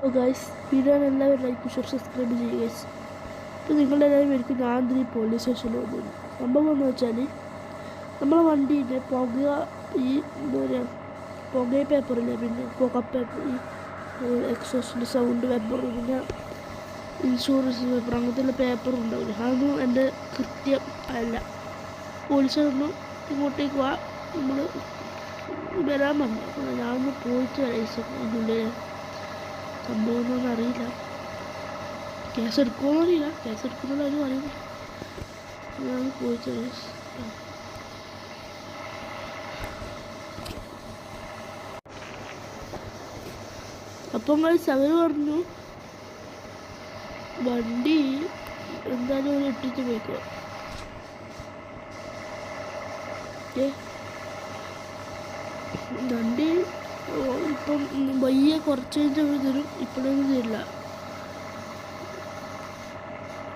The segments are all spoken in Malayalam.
ഗൈസ് വീഡിയോ എല്ലാവരും ലൈക്ക് ഷെയർ സബ്സ്ക്രൈബ് ചെയ്യുക ഗൈസ്. ഇപ്പോൾ നിങ്ങളെല്ലാവരും എനിക്ക് ഞാൻ ഈ പോലീസ് സ്റ്റേഷനിൽ വന്നു. സംഭവം എന്ന് വെച്ചാൽ നമ്മളെ വണ്ടീൻ്റെ പുക ഈ എന്താ പറയുക പുക പേപ്പറില്ല, പിന്നെ പുക പേപ്പർ, ഈ എക്സോസിൻ്റെ സൗണ്ട് പേപ്പർ, പിന്നെ ഇൻഷുറൻസ് പേപ്പർ, അങ്ങനത്തെ പേപ്പർ ഉണ്ടാവില്ല. അതൊന്നും എൻ്റെ കൃത്യം അല്ല. പോലീസൊന്നും ഇങ്ങോട്ടേക്ക് വാ, നമ്മൾ വരാൻ പറഞ്ഞു. അപ്പോൾ ഞാനൊന്ന് പോയിട്ട് വരാം. ഇതിൻ്റെ സംഭവമൊന്നും അറിയില്ല. കേസ് എടുക്കുമോ അറിയില്ല, കേസ് എടുക്കുന്നുള്ള അവർ പറയുന്നു. ഞാൻ പോയിട്ട് അപ്പം അവർ പറഞ്ഞു വണ്ടി എന്തായാലും ഒരു ഇട്ടിട്ട് പോയിക്കോ. വണ്ടി ഇപ്പം വയ്യ കുറച്ച് കഴിഞ്ഞ് അവർ തരും, ഇപ്പോഴൊന്നും തരില്ല.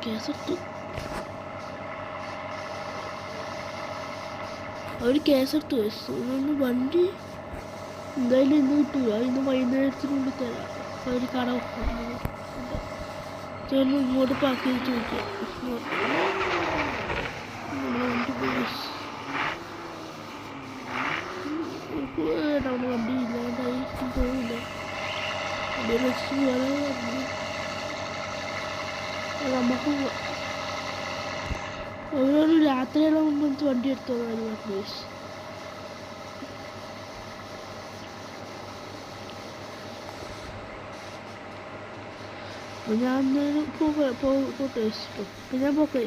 കേസെടുത്തു, അവർ കേസെടുത്തു. വണ്ടി എന്തായാലും ഇന്ന് കിട്ടൂല, ഇന്ന് വൈകുന്നേരത്തിനുള്ളിൽ തരാം. അവർ കട ചേർന്ന് ഇങ്ങോട്ട് പാക്ക് ചെയ്ത് ചോദിക്കാം. നമ്മളെ വണ്ടി പോലീസ് നമ്മുടെ വണ്ടി ഇല്ലാണ്ടായി പോകില്ല. വണ്ടി വെച്ച് പോകാൻ നമുക്ക് ഓരോരു രാത്രിയെല്ലാം മുമ്പ് വണ്ടി എടുത്തോളാം പ്ലീസ്. ഞാൻ പോട്ടെ, ഞാൻ പോട്ടെ.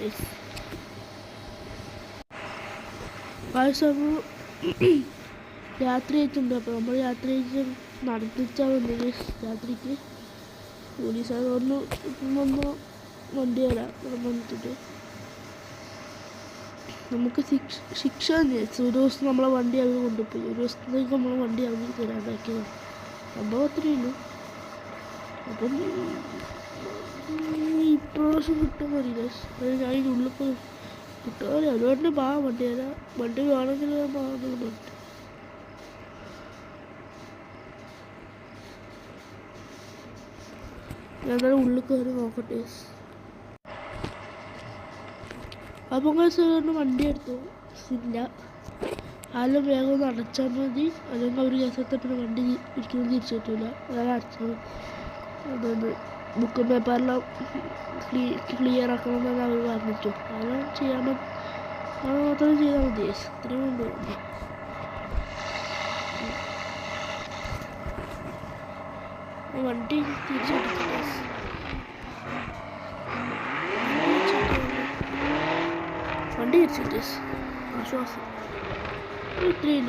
രാത്രി ആയിട്ടുണ്ട്. അപ്പോൾ നമ്മൾ രാത്രി ആയിട്ട് നടത്തിച്ചാൽ മതി. രാത്രിക്ക് പോലീസുകാർ വന്ന് വണ്ടി തരാം വന്നിട്ട് നമുക്ക് ശിക്ഷ ഒരു ദിവസം നമ്മളെ വണ്ടി അവർ കൊണ്ടുപോയി, ഒരു ദിവസത്തേക്ക് നമ്മളെ വണ്ടി അവർ തരാണ്ടാക്കിയതാണ്. സംഭവം അത്രയേ ഉള്ളൂ. അപ്പം ഇപ്രാവശ്യം കിട്ടാൻ അറിയില്ല. ഞാൻ ഇതിൻ്റെ ഉള്ളിൽ പോയി കിട്ടാൻ അറിയാം. അതുകൊണ്ട് വണ്ടി തരാം, വണ്ടി വേണമെങ്കിൽ പറഞ്ഞു. ഞാൻ എന്തായാലും ഉള്ളിൽ കയറി നോക്കട്ടെ. അപ്പം വണ്ടി എടുത്തു ഇല്ല, ആരും വേഗം ഒന്ന് അടച്ചാൽ മതി, അല്ലെങ്കിൽ അവർ കേസത്തെ പിന്നെ വണ്ടി ഒരിക്കലും തിരിച്ചു കിട്ടില്ല. വേറെ അടച്ചാൽ അതുകൊണ്ട് ബുക്കും പേപ്പറെല്ലാം ക്ലിയർ ആക്കണമെന്നാണ് അവർ പറഞ്ഞിട്ടു. അതെല്ലാം ചെയ്യാൻ അത് മാത്രം ചെയ്താൽ മതി. ഇത്രയും കൊണ്ട് വണ്ടി തിരിച്ചു കിട്ടില്ല. വണ്ടി തിരിച്ചിട്ട് ആശ്വാസം. ഇത്രയും